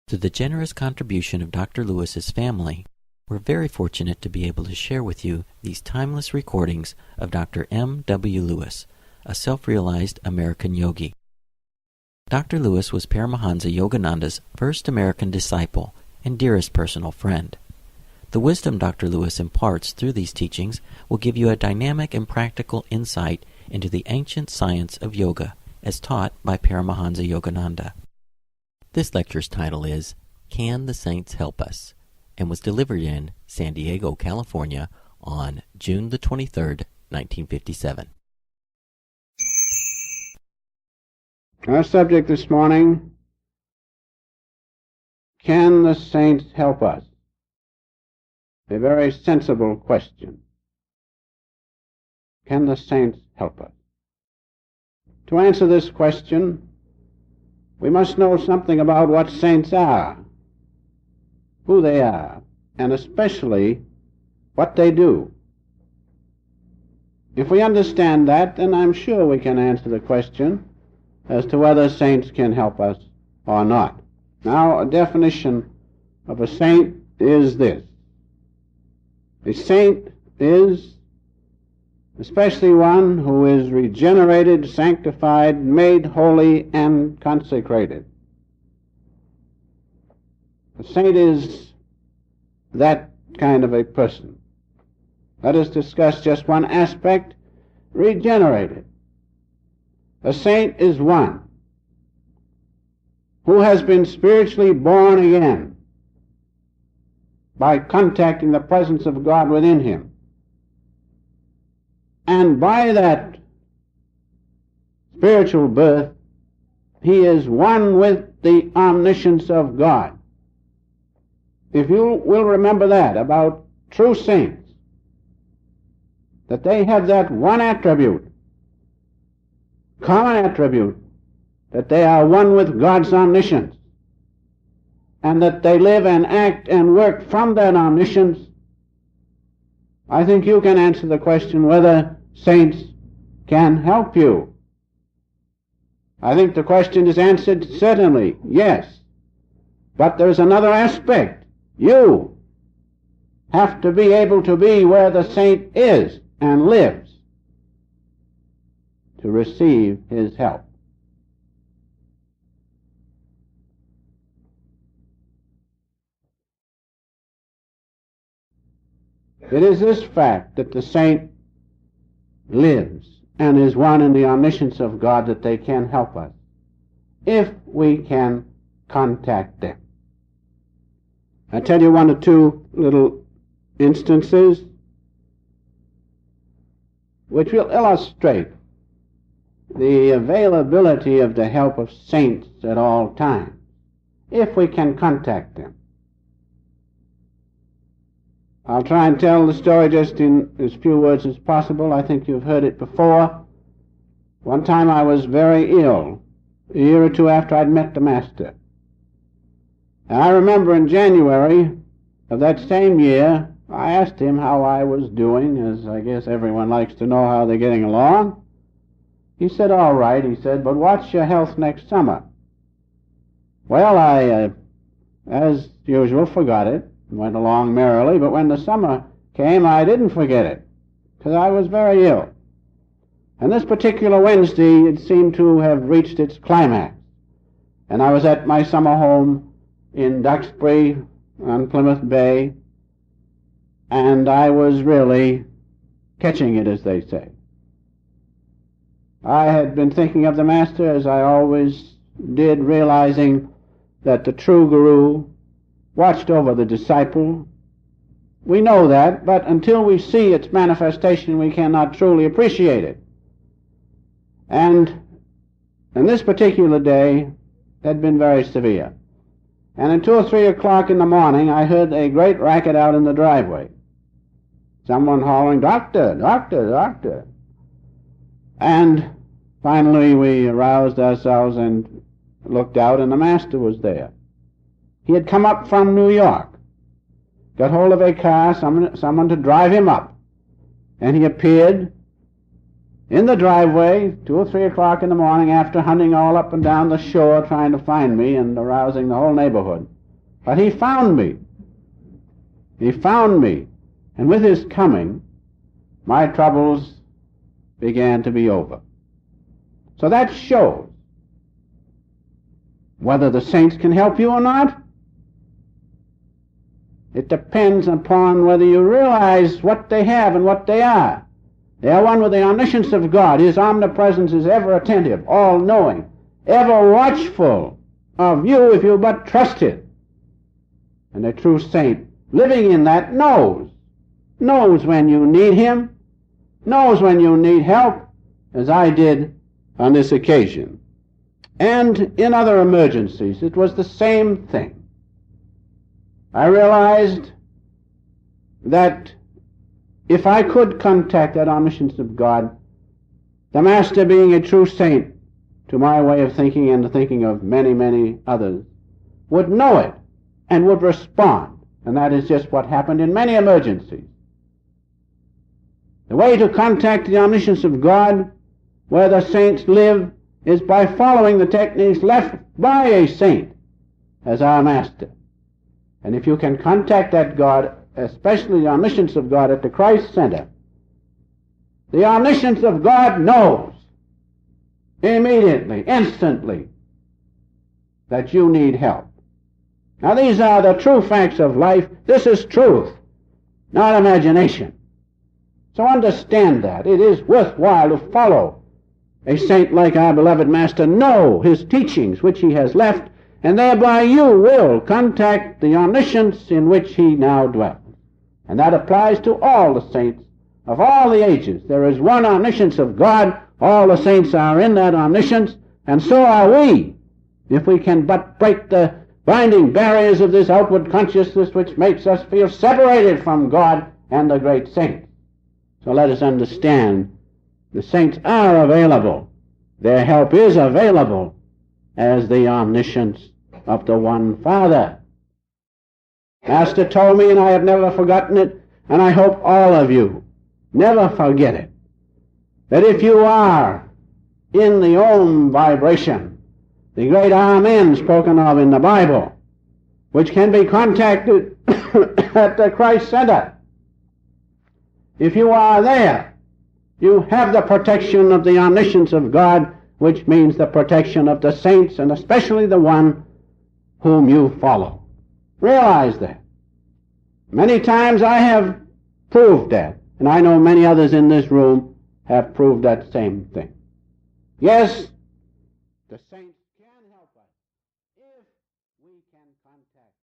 Through the generous contribution of Dr. Lewis's family, we're very fortunate to be able to share with you these timeless recordings of Dr. M. W. Lewis, a self-realized American yogi. Dr. Lewis was Paramahansa Yogananda's first American disciple and dearest personal friend. The wisdom Dr. Lewis imparts through these teachings will give you a dynamic and practical insight into the ancient science of yoga as taught by Paramahansa Yogananda. This lecture's title is Can the Saints Help Us? And was delivered in San Diego, California on June the 23rd, 1957. Our subject this morning, can the saints help us? A very sensible question. Can the saints help us? To answer this question, we must know something about what saints are, who they are, and especially what they do. If we understand that, then I'm sure we can answer the question as to whether saints can help us or not. Now, a definition of a saint is this. A saint is especially one who is regenerated, sanctified, made holy, and consecrated. A saint is that kind of a person. Let us discuss just one aspect, regenerated. A saint is one who has been spiritually born again by contacting the presence of God within him. And by that spiritual birth, he is one with the omniscience of God. If you will remember that about true saints, that they have that one attribute, common attribute, that they are one with God's omniscience, and that they live and act and work from that omniscience, I think you can answer the question whether saints can help you. I think the question is answered certainly, yes. But there's another aspect. You have to be able to be where the saint is and lives to receive his help. It is this fact that the saint lives and is one in the omniscience of God that they can help us, if we can contact them. I tell you one or two little instances which will illustrate the availability of the help of saints at all times, if we can contact them. I'll try and tell the story just in as few words as possible. I think you've heard it before. One time I was very ill, a year or two after I'd met the Master. And I remember in January of that same year, I asked him how I was doing, as I guess everyone likes to know how they're getting along. He said, all right, he said, but what's your health next summer? Well, I, as usual, forgot it. Went along merrily, but when the summer came, I didn't forget it, because I was very ill. And this particular Wednesday, it seemed to have reached its climax. And I was at my summer home in Duxbury on Plymouth Bay, and I was really catching it, as they say. I had been thinking of the Master, as I always did, realizing that the true Guru watched over the disciple. We know that, but until we see its manifestation, we cannot truly appreciate it. And this particular day had been very severe. And at 2 or 3 o'clock in the morning, I heard a great racket out in the driveway. Someone hollering, "Doctor, doctor, doctor." And finally we aroused ourselves and looked out, and the Master was there. He had come up from New York, got hold of a car, someone to drive him up, and he appeared in the driveway 2 or 3 o'clock in the morning after hunting all up and down the shore trying to find me and arousing the whole neighborhood. But he found me. He found me. And with his coming, my troubles began to be over. So that shows whether the saints can help you or not. It depends upon whether you realize what they have and what they are. They are one with the omniscience of God. His omnipresence is ever attentive, all-knowing, ever watchful of you if you but trust it. And a true saint living in that knows when you need him, knows when you need help, as I did on this occasion. And in other emergencies, it was the same thing. I realized that if I could contact that omniscience of God, the Master, being a true saint, to my way of thinking and the thinking of many, many others, would know it and would respond. And that is just what happened in many emergencies. The way to contact the omniscience of God, where the saints live, is by following the techniques left by a saint as our Master. And if you can contact that God, especially the omniscience of God at the Christ Center, the omniscience of God knows immediately, instantly, that you need help. Now these are the true facts of life. This is truth, not imagination. So understand that. It is worthwhile to follow a saint like our beloved Master, know his teachings which he has left, and thereby you will contact the omniscience in which he now dwells. And that applies to all the saints of all the ages. There is one omniscience of God. All the saints are in that omniscience, and so are we, if we can but break the binding barriers of this outward consciousness which makes us feel separated from God and the great saints. So let us understand the saints are available. Their help is available as the omniscience of the one Father. Master told me, and I have never forgotten it, and I hope all of you never forget it, that if you are in the Om vibration, the great Amen spoken of in the Bible, which can be contacted at the Christ Center, if you are there, you have the protection of the omniscience of God, which means the protection of the saints, and especially the one whom you follow. Realize that. Many times I have proved that, and I know many others in this room have proved that same thing. Yes, the saints can help us if we can contact